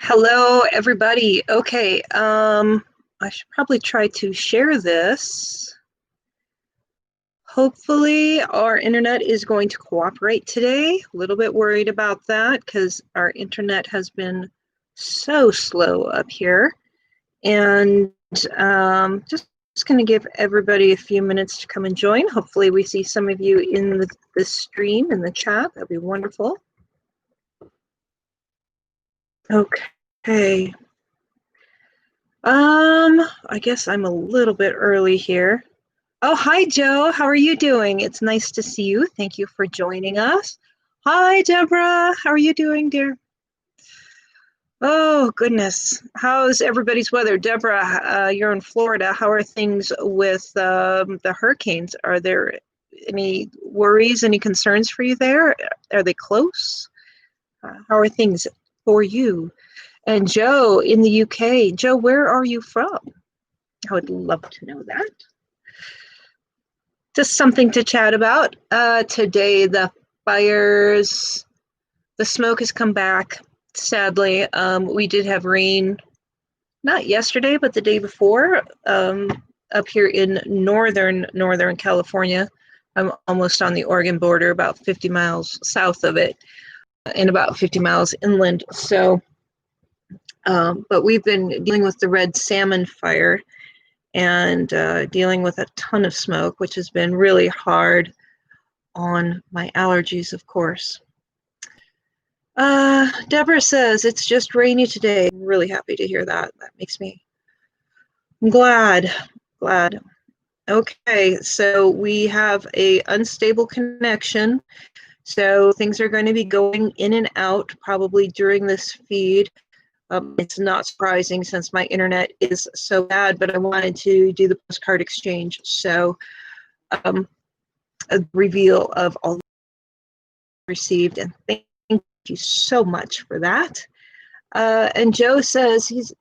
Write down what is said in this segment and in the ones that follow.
Hello, everybody. Okay, I should probably try to share this. Hopefully, our internet is going to cooperate today. A little bit worried about that because our internet has been so slow up here. And just going to give everybody a few minutes to come and join. Hopefully, we see some of you in the stream, in the chat. That'd be wonderful. Okay. I guess I'm a little bit early here. Oh, hi, Joe. How are you doing? It's nice to see you. Thank you for joining us. Hi, Deborah. How are you doing, dear? Oh, goodness. How's everybody's weather? Deborah, you're in Florida. How are things with the hurricanes? Are there any worries, any concerns for you there? Are they close? How are things for you? And Joe in the UK. Joe, where are you from? I would love to know that. Just something to chat about. Today, the fires, the smoke has come back. Sadly, we did have rain, not yesterday, but the day before, up here in northern California. I'm almost on the Oregon border, about 50 miles south of it, and about 50 miles inland. So, but we've been dealing with the red salmon fire and dealing with a ton of smoke, which has been really hard on my allergies, of course. Deborah says, it's just rainy today. I'm really happy to hear that. That makes me glad. Okay, so we have a unstable connection. So things are going to be going in and out probably during this feed. It's not surprising since my internet is so bad, but I wanted to do the postcard exchange. So a reveal of all received, and thank you so much for that. And Joe says he's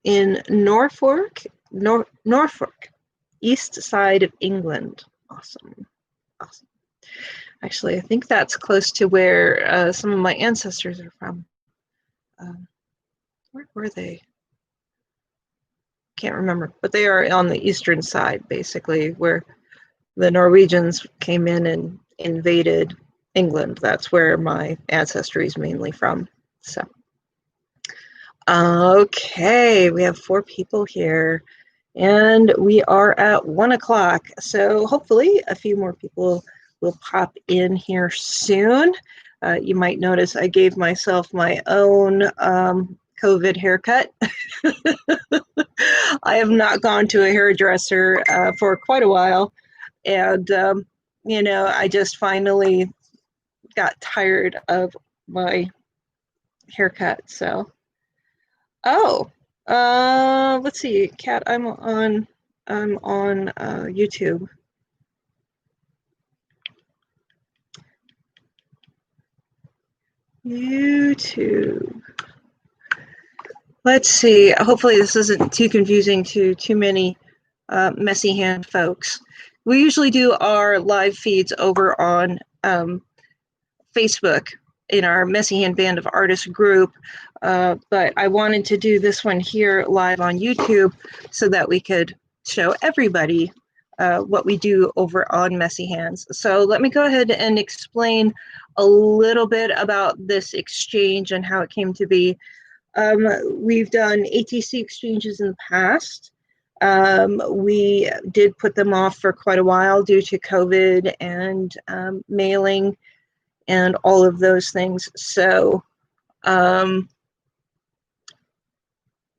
in Norfolk, east side of England. Awesome. Actually, I think that's close to where some of my ancestors are from. Where were they? Can't remember, but they are on the eastern side, basically, where the Norwegians came in and invaded England. That's where my ancestry is mainly from. So, okay, we have 4 people here, and we are at 1 o'clock. So hopefully a few more people will pop in here soon. You might notice I gave myself my own COVID haircut. I have not gone to a hairdresser for quite a while. And, you know, I just finally got tired of my haircut. So, let's see, Kat, I'm on YouTube. Let's see. Hopefully this isn't too confusing to too many messy hand folks. We usually do our live feeds over on Facebook in our Messy Hand Band of Artists group, but I wanted to do this one here live on YouTube so that we could show everybody what we do over on Messy Hands. So let me go ahead and explain a little bit about this exchange and how it came to be. We've done ATC exchanges in the past. We did put them off for quite a while due to COVID and mailing and all of those things. So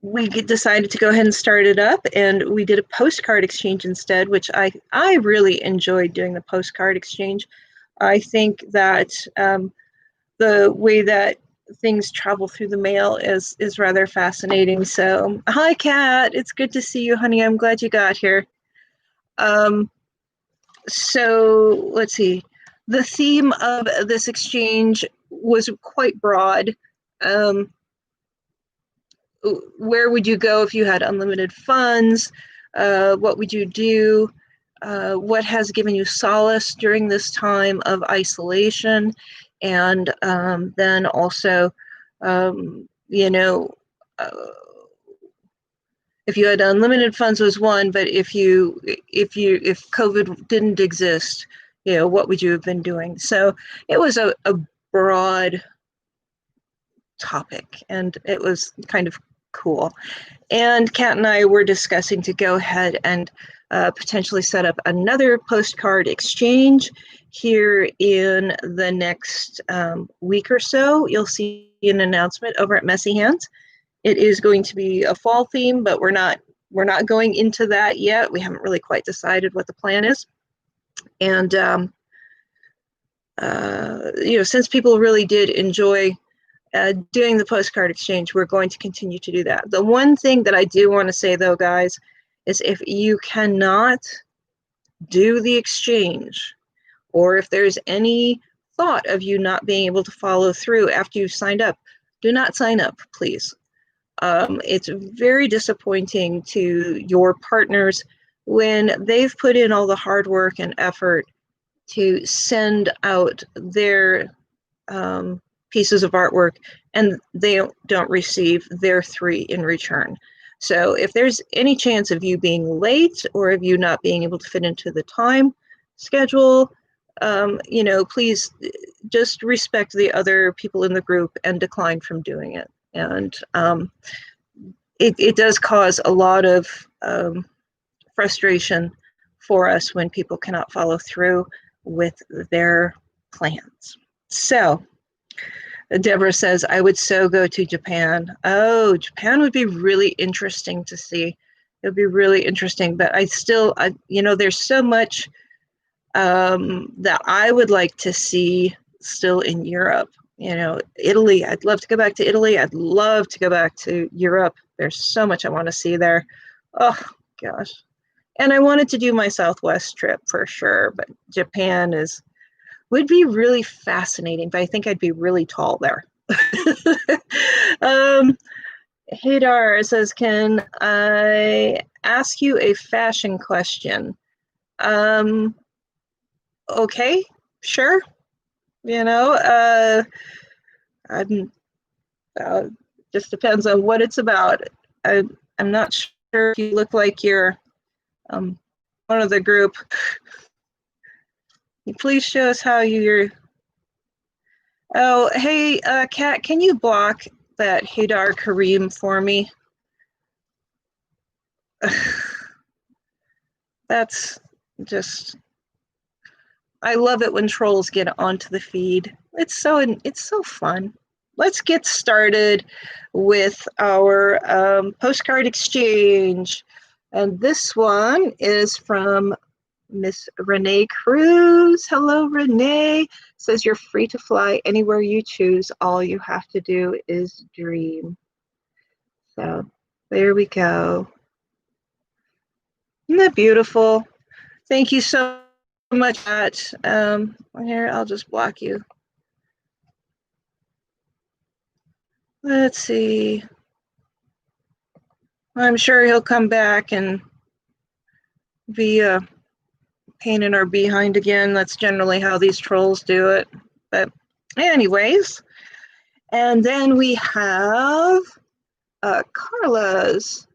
we decided to go ahead and start it up, and we did a postcard exchange instead, which I really enjoyed doing the postcard exchange. I think that the way that things travel through the mail is rather fascinating. So hi, Kat, it's good to see you, honey. I'm glad you got here. So let's see. The theme of this exchange was quite broad. Where would you go if you had unlimited funds? What would you do? What has given you solace during this time of isolation? And then also, you know, uh, if you had unlimited funds was one, but if COVID didn't exist, what would you have been doing? So it was a broad topic, and it was kind of cool. And Kat and I were discussing to go ahead and potentially set up another postcard exchange here in the next week or so. You'll see an announcement over at Messy Hands. It is going to be a fall theme, but we're not going into that yet. We haven't really quite decided what the plan is. And since people really did enjoy doing the postcard exchange, we're going to continue to do that. The one thing that I do want to say, though, guys, is if you cannot do the exchange, or if there's any thought of you not being able to follow through after you've signed up, do not sign up, please. It's very disappointing to your partners when they've put in all the hard work and effort to send out their pieces of artwork and they don't receive their 3 in return. So if there's any chance of you being late or of you not being able to fit into the time schedule, please just respect the other people in the group and decline from doing it. And it does cause a lot of frustration for us when people cannot follow through with their plans. So Deborah says, I would so go to Japan. Oh, Japan would be really interesting to see. It would be really interesting, but there's so much that I would like to see still in Europe. Italy, I'd love to go back to Italy. I'd love to go back to Europe. There's so much I want to see there. Oh, gosh. And I wanted to do my Southwest trip for sure, but Japan would be really fascinating, but I think I'd be really tall there. Hadar says, can I ask you a fashion question? Okay, sure. Just depends on what it's about. I'm not sure if you look like you're one of the group. Please show us how you're. Oh, hey, Kat, can you block that Hadar Kareem for me? That's just. I love it when trolls get onto the feed. It's so fun. Let's get started with our postcard exchange. And this one is from Miss Renee Cruz. Hello, Renee. Says you're free to fly anywhere you choose. All you have to do is dream. So there we go. Isn't that beautiful? Thank you so much, Matt. Here, I'll just block you. Let's see. I'm sure he'll come back and be a pain in our behind again. That's generally how these trolls do it. But anyways, and then we have Carla. Isn't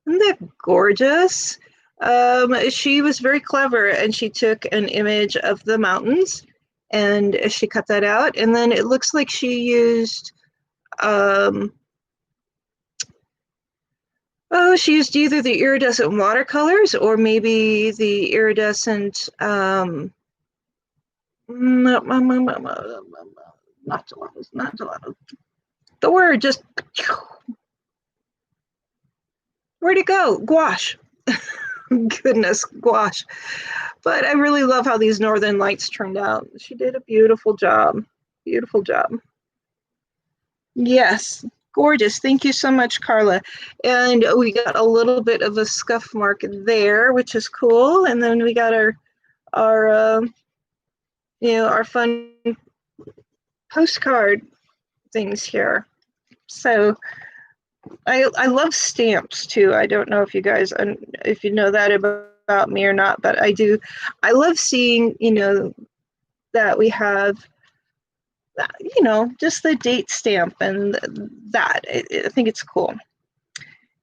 that gorgeous? She was very clever, and she took an image of the mountains and she cut that out, and then it looks like she used she used either the iridescent watercolors or maybe the iridescent not gelato. The word just where'd it go? Gouache. Goodness, gouache. But I really love how these northern lights turned out. She did a beautiful job. Beautiful job. Yes, gorgeous. Thank you so much, Carla. And we got a little bit of a scuff mark there, which is cool. And then we got our fun postcard things here. So I love stamps too. I don't know if you guys, if you know that about me or not, but I do. I love seeing, that we have, just the date stamp and that. I think it's cool.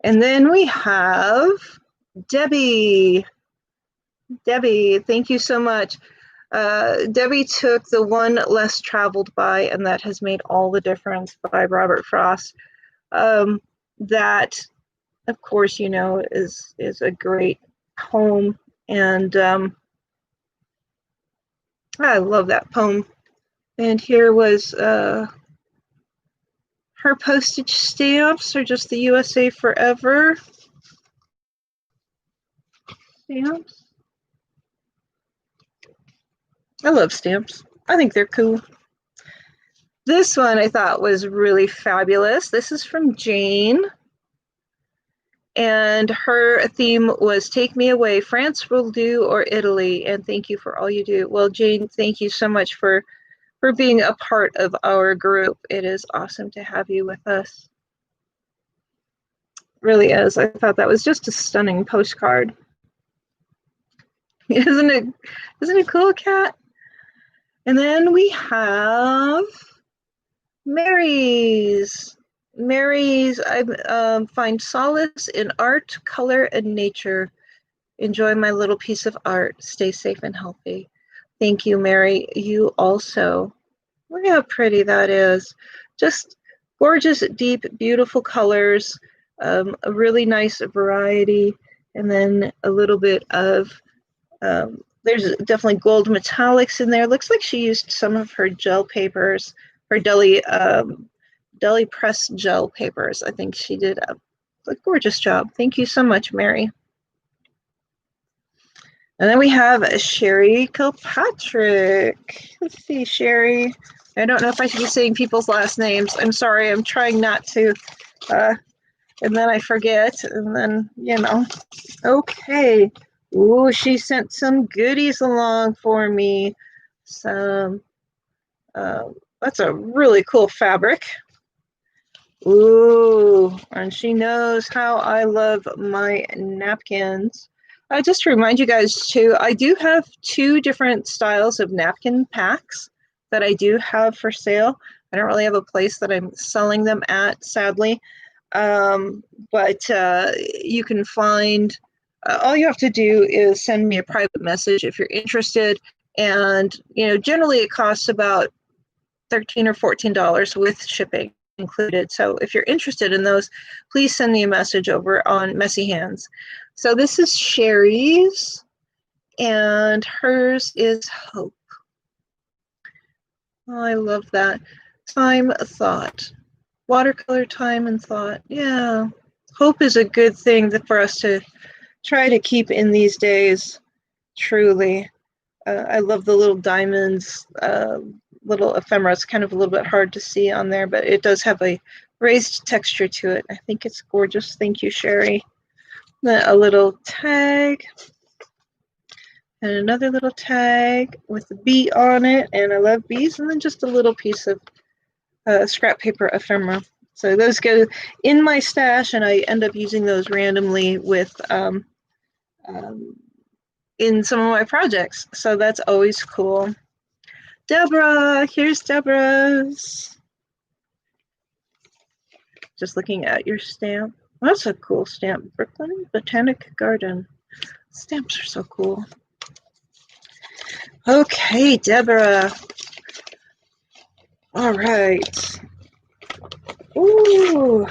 And then we have Debbie. Debbie, thank you so much. Debbie took The One Less Traveled By, and that has made all the difference by Robert Frost. That, of course, is a great poem, and I love that poem. And here was her postage stamps are just the USA Forever stamps. I love stamps. I think they're cool. This one I thought was really fabulous. This is from Jane. And her theme was Take Me Away, France Will Do, or Italy. And thank you for all you do. Well, Jane, thank you so much for being a part of our group. It is awesome to have you with us. It really is. I thought that was just a stunning postcard. Isn't it cool, Kat? And then we have Mary's. I find solace in art, color, and nature. Enjoy my little piece of art. Stay safe and healthy. Thank you, Mary. You also. Look how pretty that is. Just gorgeous, deep, beautiful colors. A really nice variety. And then a little bit of, there's definitely gold metallics in there. Looks like she used some of her gel papers, her deli press gel papers. I think she did a gorgeous job. Thank you so much, Mary. And then we have Sherry Kilpatrick. Let's see, Sherry. I don't know if I should be saying people's last names. I'm sorry. I'm trying not to. And then I forget. And then, Okay. Ooh, she sent some goodies along for me. Some. That's a really cool fabric. Ooh, and she knows how I love my napkins. Just to remind you guys too, I do have 2 different styles of napkin packs that I do have for sale. I don't really have a place that I'm selling them at, sadly. But you can find, all you have to do is send me a private message if you're interested. And, generally it costs about $13 or $14 with shipping included. So if you're interested in those, please send me a message over on Messy Hands. So this is Sherry's, and hers is Hope. Oh, I love that. Time, thought. Watercolor, time, and thought. Yeah. Hope is a good thing for us to try to keep in these days, truly. I love the little diamonds, little ephemera. It's kind of a little bit hard to see on there, but it does have a raised texture to it. I think it's gorgeous. Thank you, Sherry. Then a little tag and another little tag with a bee on it, and I love bees. And then just a little piece of scrap paper ephemera. So those go in my stash, and I end up using those randomly with in some of my projects. So that's always cool. Deborah, here's Deborah's. Just looking at your stamp. That's a cool stamp. Brooklyn Botanic Garden. Stamps are so cool. Okay, Deborah. All right. Ooh.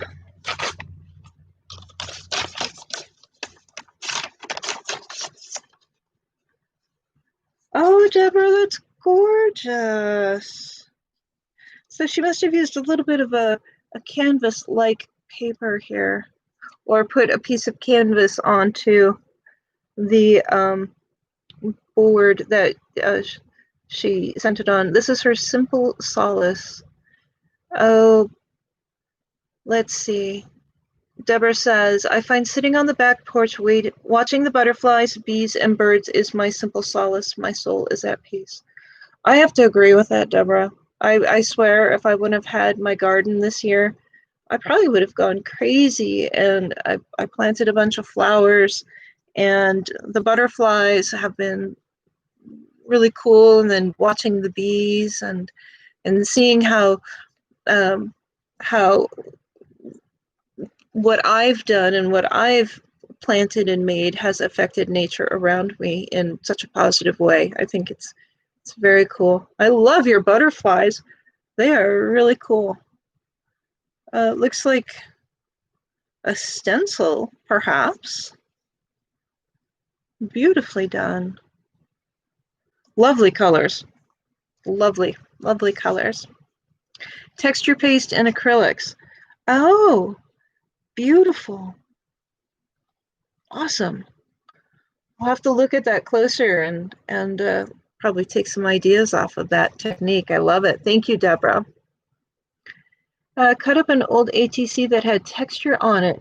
Oh, Deborah, that's gorgeous. So she must have used a little bit of a canvas-like paper here, or put a piece of canvas onto the board that she sent it on. This is her Simple Solace. Oh, let's see. Deborah says, I find sitting on the back porch watching the butterflies, bees, and birds is my simple solace. My soul is at peace. I have to agree with that, Deborah. I swear if I wouldn't have had my garden this year, I probably would have gone crazy. And I planted a bunch of flowers, and the butterflies have been really cool. And then watching the bees and seeing how what I've done and what I've planted and made has affected nature around me in such a positive way. I think it's very cool. I love your butterflies. They are really cool. Looks like a stencil, perhaps. Beautifully done. Lovely colors. Lovely, lovely colors. Texture paste and acrylics. Oh, beautiful. Awesome. I'll have to look at that closer and probably take some ideas off of that technique. I love it. Thank you, Deborah. Cut up an old ATC that had texture on it.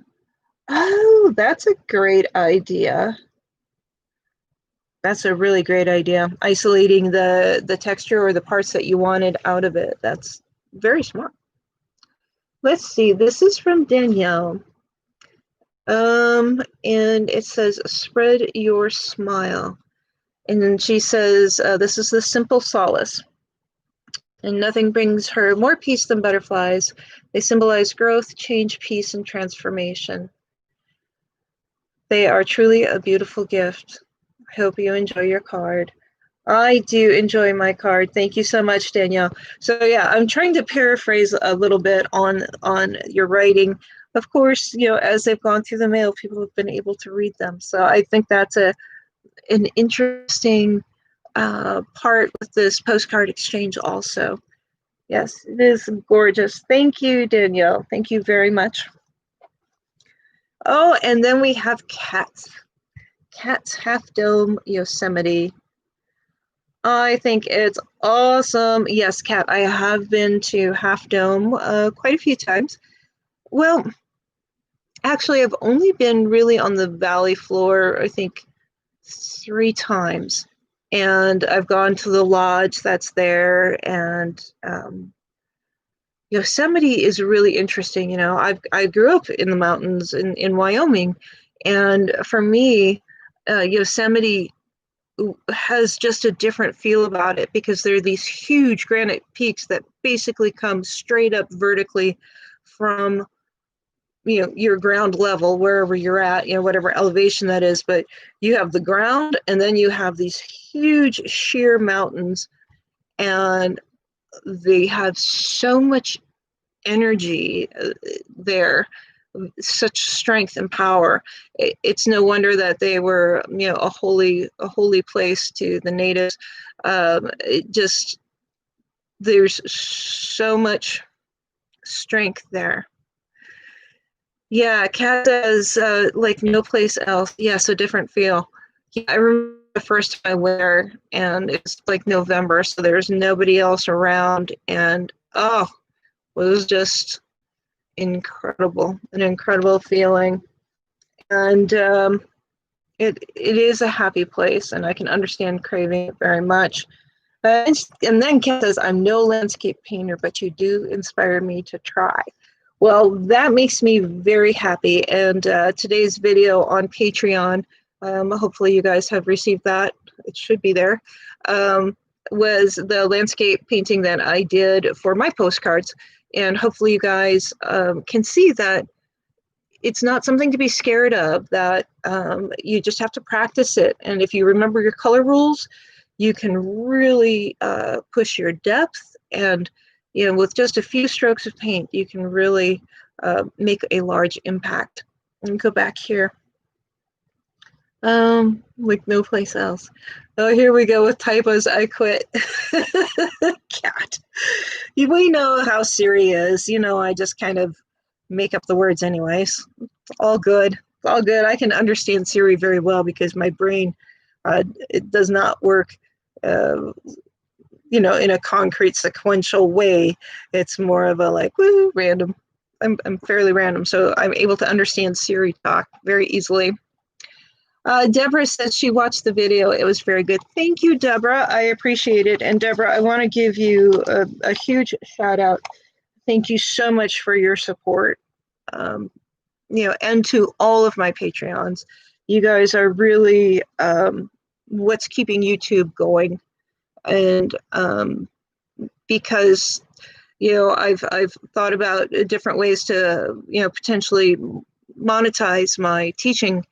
Oh, that's a great idea. That's a really great idea. Isolating the texture or the parts that you wanted out of it. That's very smart. Let's see. This is from Danielle. And it says, spread your smile. And then she says, this is the simple solace. And nothing brings her more peace than butterflies. They symbolize growth, change, peace, and transformation. They are truly a beautiful gift. I hope you enjoy your card. I do enjoy my card. Thank you so much, Danielle. So yeah, I'm trying to paraphrase a little bit on your writing. Of course, you know, as they've gone through the mail, people have been able to read them. So I think that's an interesting part with this postcard exchange also. Yes, it is gorgeous. Thank you, Danielle. Thank you very much. Oh, and then we have cats. Cats Half Dome Yosemite. I think it's awesome. Yes, Kat, I have been to Half Dome quite a few times. Well, actually, I've only been really on the valley floor, I think, 3 times. And I've gone to the lodge that's there, and Yosemite is really interesting. You know, I grew up in the mountains in Wyoming, and for me, Yosemite has just a different feel about it because there are these huge granite peaks that basically come straight up vertically from, you know, your ground level, wherever you're at, you know, whatever elevation that is. But you have the ground, and then you have these huge sheer mountains, and they have so much energy there, such strength and power. It's no wonder that they were, you know, a holy place to the natives. It just, there's so much strength there. Yeah, Kat says like no place else. Yes, a different feel. Yeah, I remember the first time I went there, and it's like November, so there's nobody else around, and oh, it was just incredible, an incredible feeling. And it is a happy place, and I can understand craving it very much. And then Kat says, I'm no landscape painter, but you do inspire me to try. Well, that makes me very happy. And today's video on Patreon, hopefully you guys have received that. It should be there. Was the landscape painting that I did for my postcards. And hopefully you guys can see that it's not something to be scared of, that you just have to practice it. And if you remember your color rules, you can really push your depth. And, you know, with just a few strokes of paint, you can really make a large impact. And go back here. Like no place else. Oh, here we go with typos. I quit. Cat. We know how Siri is. You know, I just kind of make up the words anyways. It's all good. It's all good. I can understand Siri very well because my brain, it does not work, you know, in a concrete sequential way. It's more of a like, woo, random. I'm fairly random, so I'm able to understand Siri talk very easily. Deborah says she watched the video. It was very good. Thank you, Deborah. I appreciate it. And Deborah, I want to give you a huge shout out. Thank you so much for your support. You know, and to all of my Patreons. You guys are really what's keeping YouTube going. And because I've thought about different ways to potentially monetize my teaching,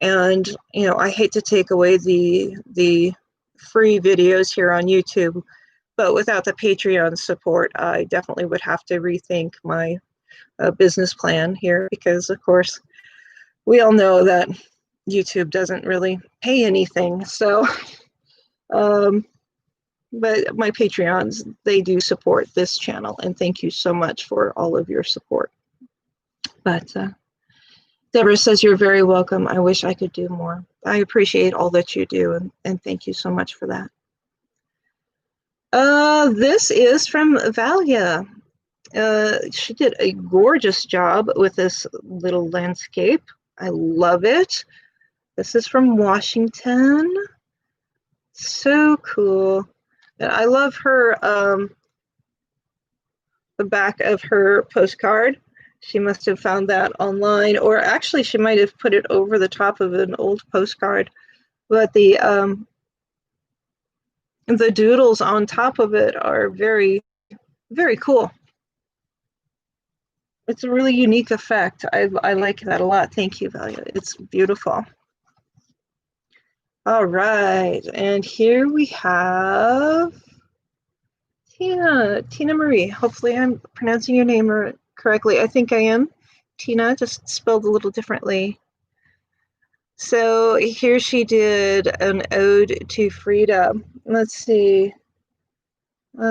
and I hate to take away the free videos here on YouTube, but without the Patreon support, I definitely would have to rethink my business plan here, because of course we all know that YouTube doesn't really pay anything. So but my Patreons, they do support this channel, and thank you so much for all of your support. But Deborah says, you're very welcome. I wish I could do more. I appreciate all that you do, and thank you so much for that. This is from Valia. She did a gorgeous job with this little landscape. I love it. This is from Washington. So cool. And I love her, the back of her postcard. She must have found that online, or actually she might have put it over the top of an old postcard. But the doodles on top of it are very, very cool. It's a really unique effect. I like that a lot. Thank you, Valia. It's beautiful. All right, and here we have Tina Marie. Hopefully I'm pronouncing your name correctly. I think I am. Tina, just spelled a little differently. So here she did an ode to Frida. Let's see.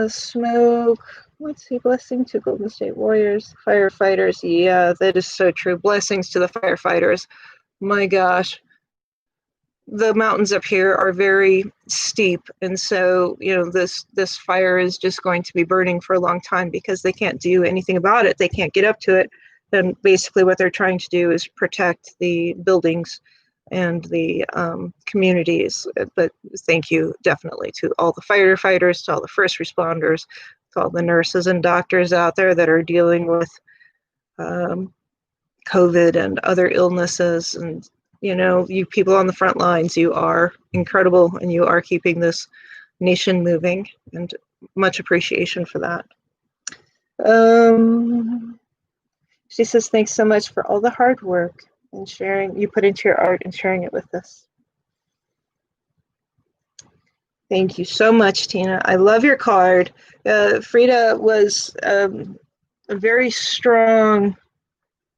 Smoke. Let's see. Blessing to Golden State Warriors, firefighters. Yeah, that is so true. Blessings to the firefighters. My gosh. The mountains up here are very steep, and so this fire is just going to be burning for a long time because they can't do anything about it. They can't get up to it, and basically what they're trying to do is protect the buildings and the communities. But thank you definitely to all the firefighters, to all the first responders, to all the nurses and doctors out there that are dealing with COVID and other illnesses. And you people on the front lines, you are incredible, and you are keeping this nation moving, and much appreciation for that. She says, thanks so much for all the hard work and sharing you put into your art and sharing it with us. Thank you so much, Tina. I love your card. Frida was a very strong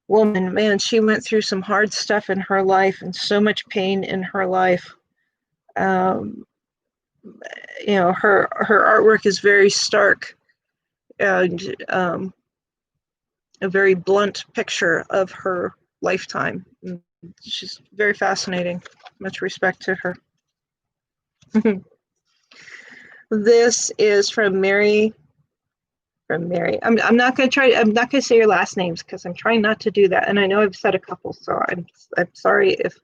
woman. Man, she went through some hard stuff in her life and so much pain in her life. Her artwork is very stark and a very blunt picture of her lifetime. She's very fascinating. Much respect to her. This is from Mary. I'm not going to say your last names because I'm trying not to do that. And I know I've said a couple, so I'm sorry if,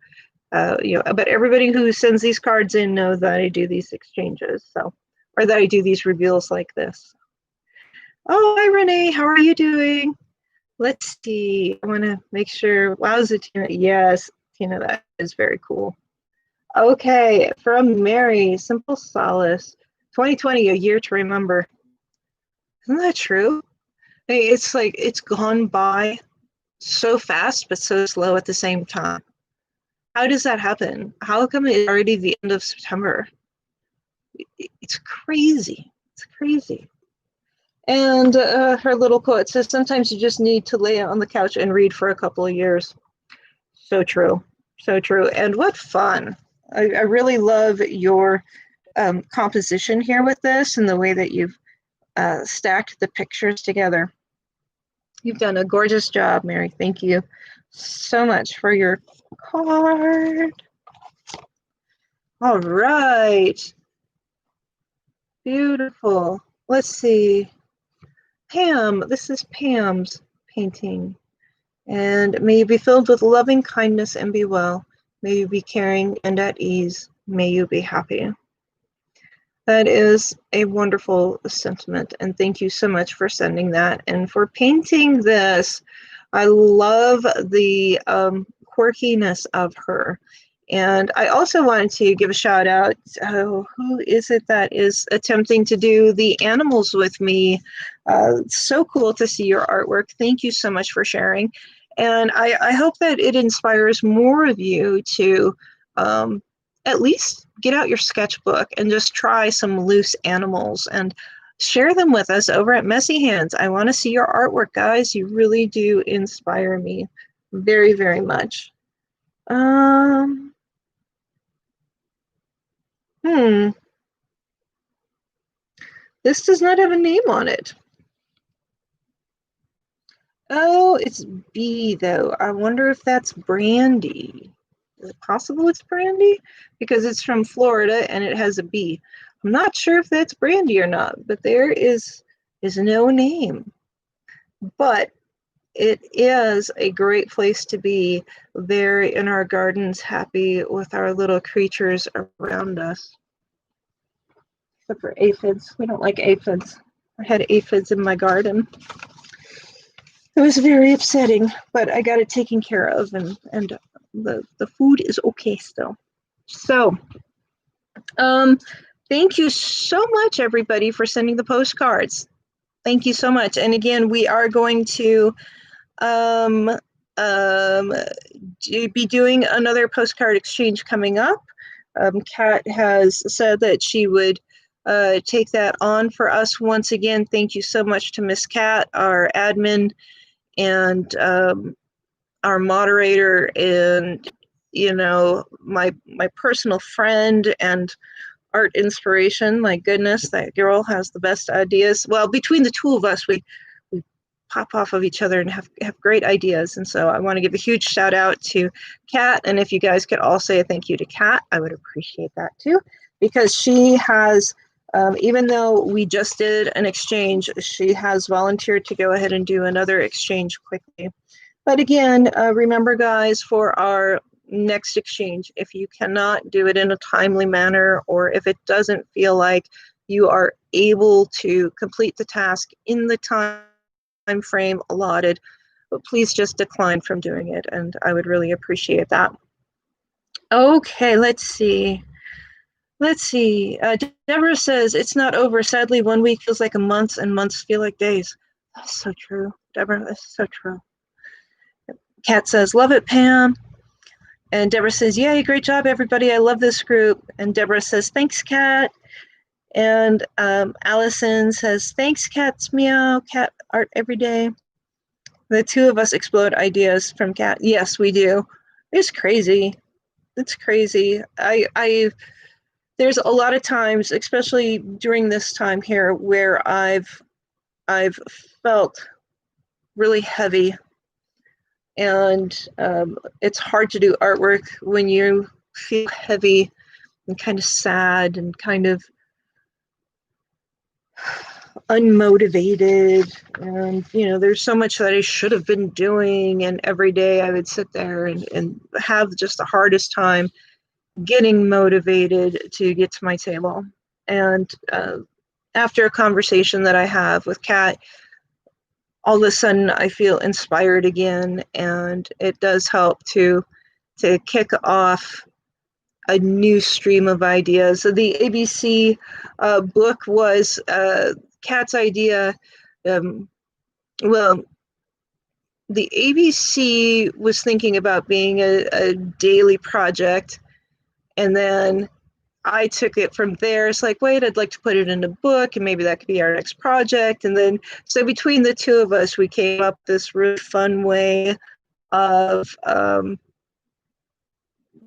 but everybody who sends these cards in knows that I do these exchanges, or that I do these reveals like this. Oh, hi, Renee. How are you doing? Let's see. I want to make sure. Wowza, Tina. Yes, Tina, that is very cool. Okay, from Mary, Simple Solace. 2020, a year to remember. Isn't that true? I mean, it's like it's gone by so fast, but so slow at the same time. How does that happen? How come it's already the end of September? It's crazy. It's crazy. And her little quote says, sometimes you just need to lay on the couch and read for a couple of years. So true. So true. And what fun. I really love your composition here with this, and the way that you've stacked the pictures together. You've done a gorgeous job, Mary. Thank you so much for your card. All right. Beautiful. Let's see. Pam, this is Pam's painting. And may you be filled with loving kindness and be well. May you be caring and at ease. May you be happy. That is a wonderful sentiment, and thank you so much for sending that and for painting this. I love the quirkiness of her, And I also wanted to give a shout out. Who is it that is attempting to do the animals with me? So cool to see your artwork. Thank you so much for sharing. And I hope that it inspires more of you to at least get out your sketchbook and just try some loose animals and share them with us over at Messy Hands. I want to see your artwork, guys. You really do inspire me very, very much. Hmm. This does not have a name on it. Oh, it's B though. I wonder if that's Brandy. Is it possible it's Brandy? Because it's from Florida and it has a B. I'm not sure if that's Brandy or not, but there is no name. But it is a great place to be, there in our gardens, happy with our little creatures around us. Except for aphids. We don't like aphids. I had aphids in my garden. It was very upsetting, but I got it taken care of, and the food is okay still. So, thank you so much, everybody, for sending the postcards. Thank you so much. And again, we are going to be doing another postcard exchange coming up. Kat has said that she would take that on for us once again. Thank you so much to Miss Kat, our admin, and our moderator, and my personal friend and art inspiration. My goodness, that girl has the best ideas. Well, between the two of us, we pop off of each other and have great ideas. And so I want to give a huge shout out to Kat. And if you guys could all say a thank you to Kat, I would appreciate that too, because she has, even though we just did an exchange, she has volunteered to go ahead and do another exchange quickly. But again, remember, guys, for our next exchange, if you cannot do it in a timely manner, or if it doesn't feel like you are able to complete the task in the time frame allotted, but please just decline from doing it, and I would really appreciate that. Okay, let's see. Deborah says, it's not over. Sadly, 1 week feels like a month and months feel like days. That's so true, Deborah. That's so true. Kat says, love it, Pam. And Deborah says, yay, great job, everybody. I love this group. And Deborah says, thanks, Kat. And Allison says, thanks, Kat's meow. Kat art every day. The two of us explode ideas from Kat. Yes, we do. It's crazy. It's crazy. There's a lot of times, especially during this time here, where I've felt really heavy, and it's hard to do artwork when you feel heavy and kind of sad and kind of unmotivated, and there's so much that I should have been doing, and every day I would sit there and have just the hardest time getting motivated to get to my table. And after a conversation that I have with Kat, all of a sudden I feel inspired again, and it does help to kick off a new stream of ideas. So the ABC book was Kat's idea. Well, the ABC was thinking about being a daily project, and then I took it from there. It's like, wait, I'd like to put it in a book, and maybe that could be our next project. And then, so between the two of us, we came up this really fun way of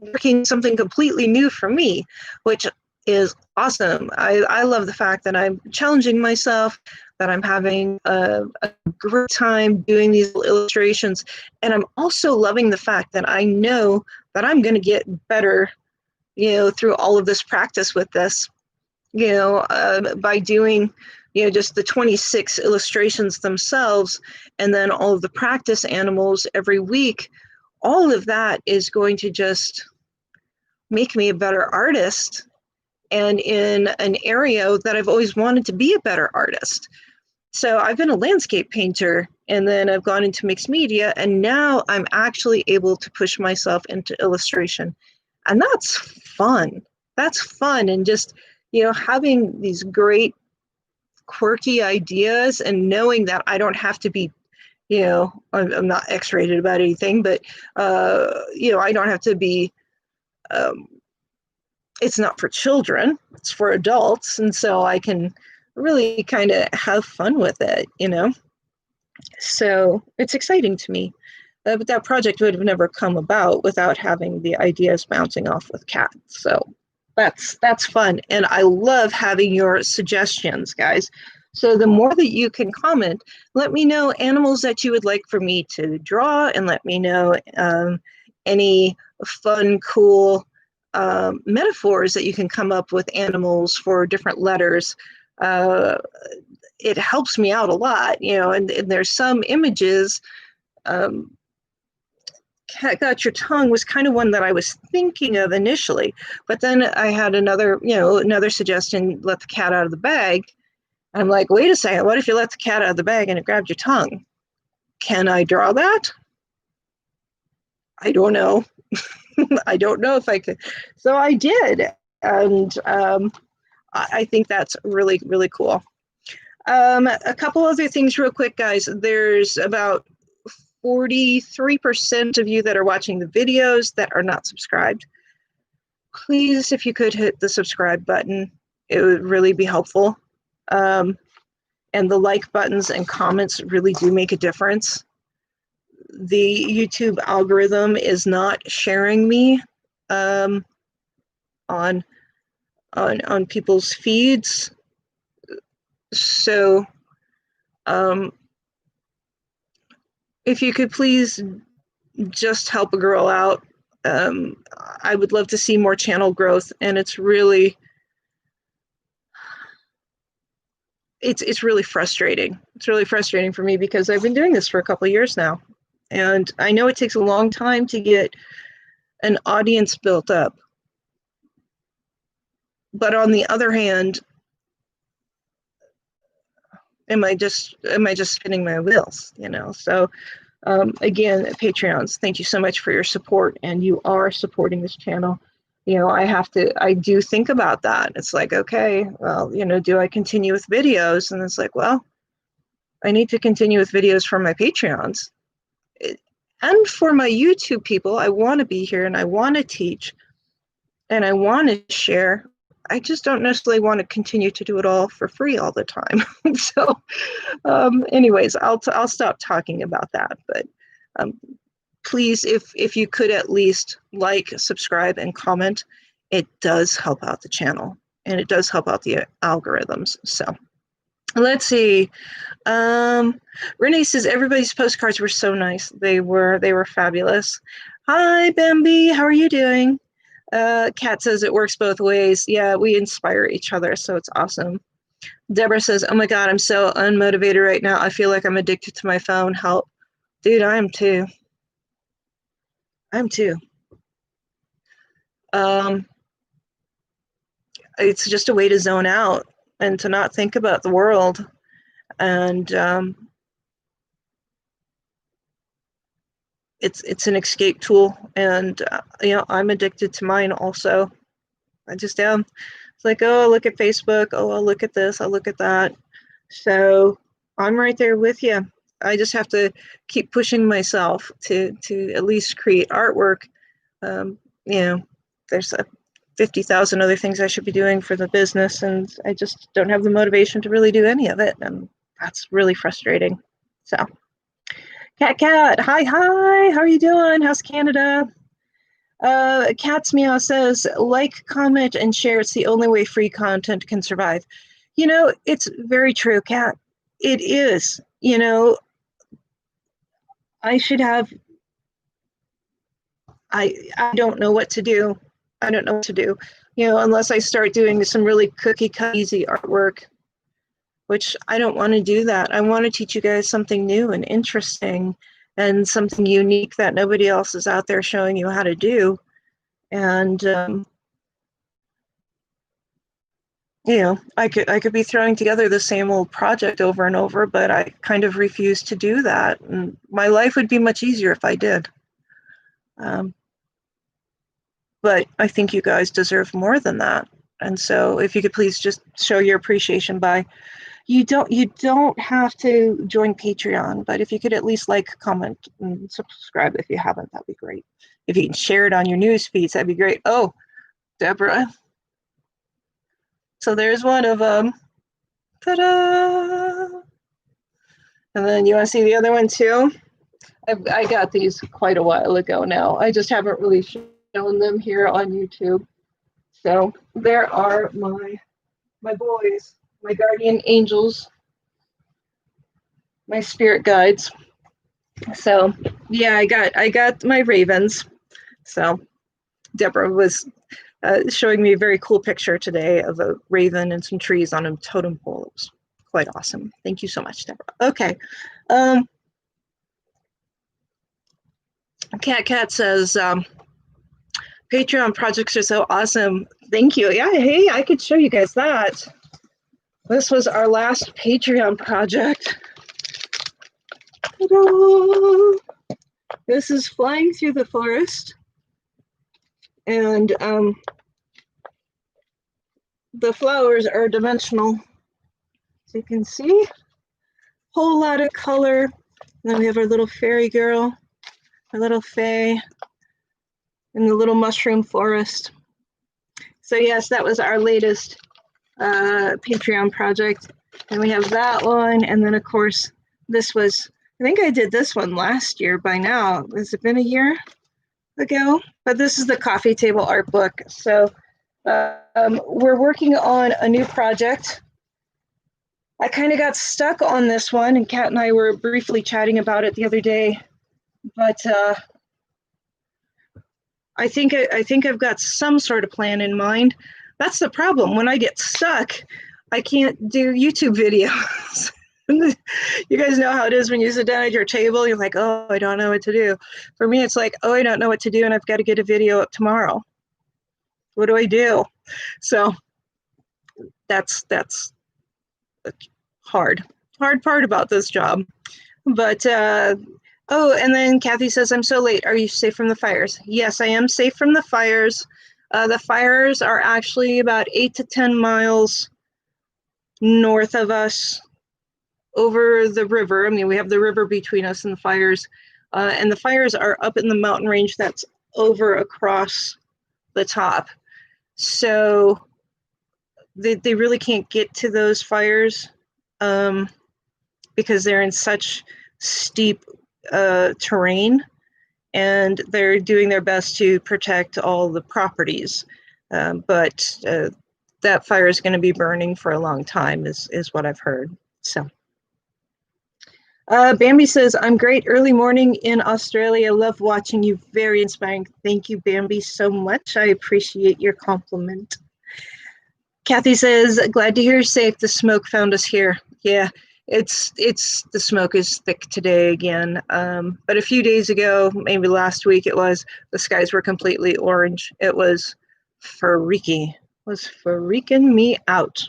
working something completely new for me, which is awesome. I love the fact that I'm challenging myself, that I'm having a great time doing these illustrations. And I'm also loving the fact that I know that I'm going to get better, through all of this practice with this, by doing, just the 26 illustrations themselves, and then all of the practice animals every week. All of that is going to just make me a better artist, and in an area that I've always wanted to be a better artist. So I've been a landscape painter, and then I've gone into mixed media, and now I'm actually able to push myself into illustration. And that's fun. That's fun. And just, having these great quirky ideas and knowing that I don't have to be, I'm not X-rated about anything, but, I don't have to be, it's not for children, it's for adults. And so I can really kind of have fun with it, So it's exciting to me. But that project would have never come about without having the ideas bouncing off with Kat. So that's fun. And I love having your suggestions, guys. So the more that you can comment, let me know animals that you would like for me to draw, and let me know any fun, cool metaphors that you can come up with animals for different letters. It helps me out a lot, and there's some images. Cat Got Your Tongue was kind of one that I was thinking of initially, but then I had another suggestion, let the cat out of the bag. I'm like, wait a second, what if you let the cat out of the bag and it grabbed your tongue? Can I draw that? I don't know. I don't know if I could. So I did. And I think that's really, really cool. A couple other things real quick, guys. There's about 43% of you that are watching the videos that are not subscribed. Please, if you could hit the subscribe button, it would really be helpful. And the like buttons and comments really do make a difference. The YouTube algorithm is not sharing me on people's feeds. So if you could please just help a girl out. I would love to see more channel growth, and it's really frustrating. It's really frustrating for me because I've been doing this for a couple of years now, and I know it takes a long time to get an audience built up. But on the other hand, am I just spinning my wheels? So again, Patreons, thank you so much for your support, and you are supporting this channel. I do think about that. It's like, okay, well, do I continue with videos? And it's like, well, I need to continue with videos for my Patreons. And for my YouTube people, I want to be here and I want to teach and I want to share. I just don't necessarily want to continue to do it all for free all the time. So anyways, I'll stop talking about that. But please, if you could at least like, subscribe, and comment, it does help out the channel and it does help out the algorithms. So let's see. Renee says everybody's postcards were so nice. They were fabulous. Hi, Bambi. How are you doing? Kat says it works both ways. Yeah, we inspire each other, so it's awesome. Deborah says, oh my God, I'm so unmotivated right now. I feel like I'm addicted to my phone. Help. Dude, I am too. It's just a way to zone out and to not think about the world. And it's an escape tool. And, I'm addicted to mine also. I just am. It's like, oh, I'll look at Facebook. Oh, I'll look at this. I'll look at that. So I'm right there with you. I just have to keep pushing myself to at least create artwork. There's 50,000 other things I should be doing for the business, and I just don't have the motivation to really do any of it, and that's really frustrating. So, Cat, hi, how are you doing? How's Canada? Cat's Meow says, like, comment, and share. It's the only way free content can survive. It's very true, Cat. It is. I should have. I don't know what to do. I don't know what to do. Unless I start doing some really cookie cut easy artwork, which I don't want to do that. I want to teach you guys something new and interesting and something unique that nobody else is out there showing you how to do. And I could be throwing together the same old project over and over, but I kind of refuse to do that. And my life would be much easier if I did. but I think you guys deserve more than that. And so if you could please just show your appreciation by, you don't have to join Patreon, but if you could at least like, comment, and subscribe if you haven't, that'd be great. If you can share it on your news feeds, that'd be great. Oh, Deborah. So there's one of them. Ta-da! And then you want to see the other one too? I got these quite a while ago now. I just haven't really shown them here on YouTube. So there are my boys, my guardian angels, my spirit guides. So yeah, I got my ravens. So Deborah was showing me a very cool picture today of a raven and some trees on a totem pole. It was quite awesome. Thank you so much, Deborah. Okay. Cat says, Patreon projects are so awesome. Thank you. Yeah, hey, I could show you guys that. This was our last Patreon project. Ta-da! This is Flying Through the Forest. And the flowers are dimensional. So you can see a whole lot of color. And then we have our little fairy girl, our little fae, and the little mushroom forest. So yes, that was our latest Patreon project. And we have that one. And then of course, this was, I think I did this one last year by now. Has it been a year ago? But this is the coffee table art book. So we're working on a new project. I kind of got stuck on this one, and Kat and I were briefly chatting about it the other day. But I think I've got some sort of plan in mind. That's the problem. When I get stuck, I can't do YouTube videos. You guys know how it is when you sit down at your table, you're like, oh, I don't know what to do. For me, it's like, oh, I don't know what to do, and I've got to get a video up tomorrow. What do I do? So that's hard part about this job. But oh, and then Kathy says, I'm so late. Are you safe from the fires? Yes, I am safe from the fires. The fires are actually about 8 to 10 miles north of us over the river. I mean, we have the river between us and the fires are up in the mountain range that's over across the top. So they really can't get to those fires because they're in such steep terrain, and they're doing their best to protect all the properties. But that fire is going to be burning for a long time is what I've heard. So Bambi says, I'm great. Early morning in Australia. Love watching you. Very inspiring. Thank you, Bambi, so much. I appreciate your compliment. Kathy says, glad to hear you're safe. The smoke found us here. Yeah, it's the smoke is thick today again. But a few days ago, maybe last week, the skies were completely orange. It was freaky. It was freaking me out.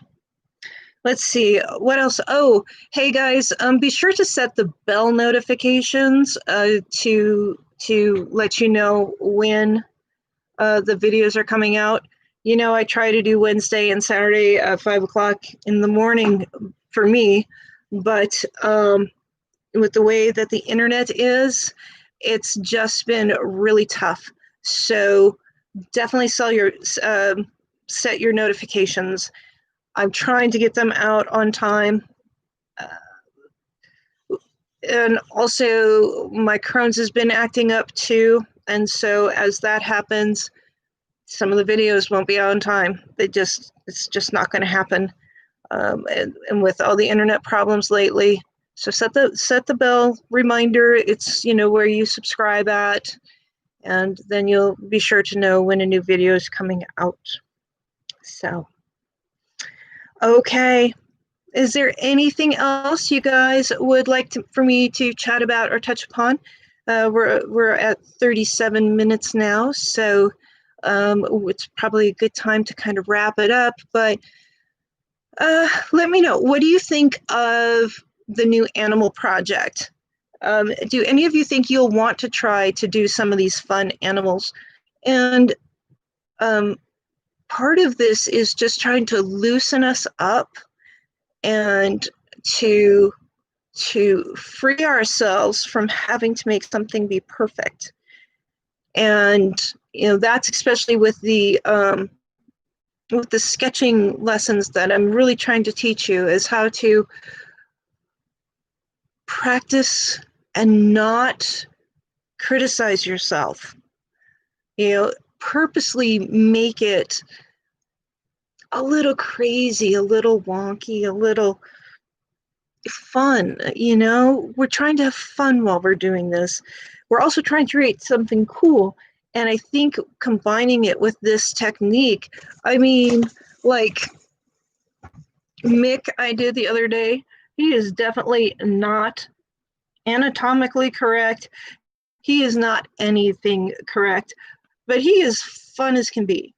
Let's see, what else? Oh, hey guys, be sure to set the bell notifications to let you know when the videos are coming out. You know, I try to do Wednesday and Saturday at 5 o'clock in the morning for me, but with the way that the internet is, it's just been really tough. So definitely set your notifications. I'm trying to get them out on time. And also my Crohn's has been acting up too. And so as that happens, some of the videos won't be out on time. It's just not going to happen. And with all the internet problems lately, so set the bell reminder. It's, you know, where you subscribe at, and then you'll be sure to know when a new video is coming out. So. Okay, is there anything else you guys would like for me to chat about or touch upon? We're at 37 minutes now, so it's probably a good time to kind of wrap it up. But let me know, what do you think of the new animal project? Do any of you think you'll want to try to do some of these fun animals? And part of this is just trying to loosen us up and to free ourselves from having to make something be perfect. And that's especially with the sketching lessons that I'm really trying to teach you, is how to practice and not criticize yourself. Purposely make it a little crazy, a little wonky, a little fun. We're trying to have fun while we're doing this. We're also trying to create something cool. And I think combining it with this technique, I mean, like Mick I did the other day, he is definitely not anatomically correct. He is not anything correct, but he is fun as can be.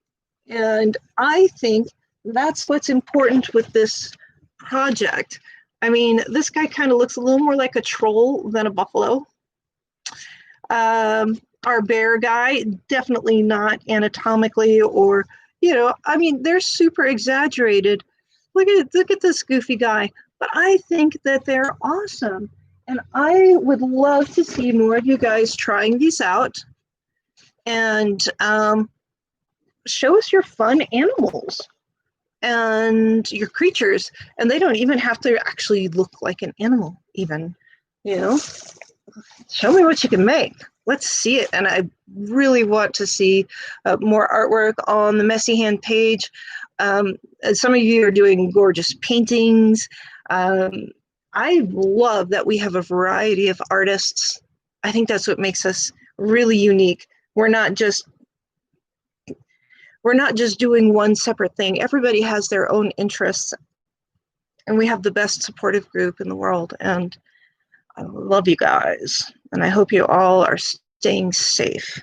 And I think that's what's important with this project. I mean, this guy kind of looks a little more like a troll than a buffalo. Our bear guy, definitely not anatomically, or, I mean, they're super exaggerated. Look at this goofy guy. But I think that they're awesome. And I would love to see more of you guys trying these out. And show us your fun animals and your creatures. And they don't even have to actually look like an animal, even. Show me what you can make. Let's see it. And I really want to see more artwork on the Messy Hand page. Some of you are doing gorgeous paintings. I love that we have a variety of artists. I think that's what makes us really unique. We're not just doing one separate thing. Everybody has their own interests, and we have the best supportive group in the world. And I love you guys, and I hope you all are staying safe,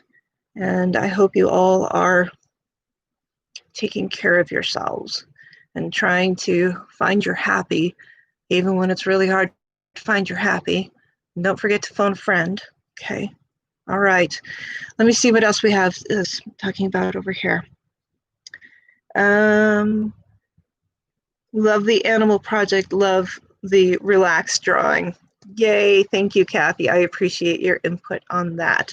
and I hope you all are taking care of yourselves and trying to find your happy, even when it's really hard to find your happy. And don't forget to phone a friend. Okay. All right. Let me see what else we have is talking about over here. Love the animal project. Love the relaxed drawing. Yay. Thank you, Kathy. I appreciate your input on that.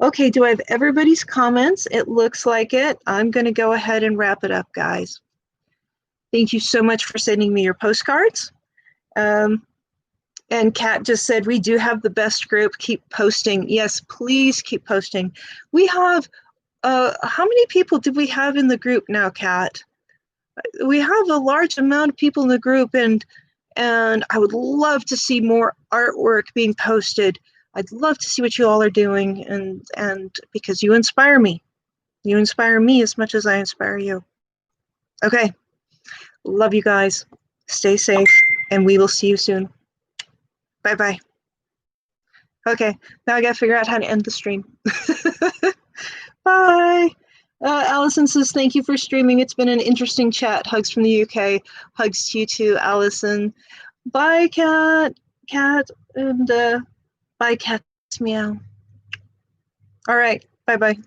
Okay, do I have everybody's comments? It looks like it. I'm going to go ahead and wrap it up, guys. Thank you so much for sending me your postcards. And Kat just said, we do have the best group. Keep posting. Yes, please keep posting. We have, how many people did we have in the group now, Kat? We have a large amount of people in the group, and I would love to see more artwork being posted. I'd love to see what you all are doing, and because you inspire me. You inspire me as much as I inspire you. Okay. Love you guys. Stay safe, and we will see you soon. Bye-bye. Okay, now I gotta figure out how to end the stream. Bye. Allison says, thank you for streaming. It's been an interesting chat. Hugs from the UK. Hugs to you too, Allison. Bye, Kat. And bye, Cat's meow. All right, bye-bye.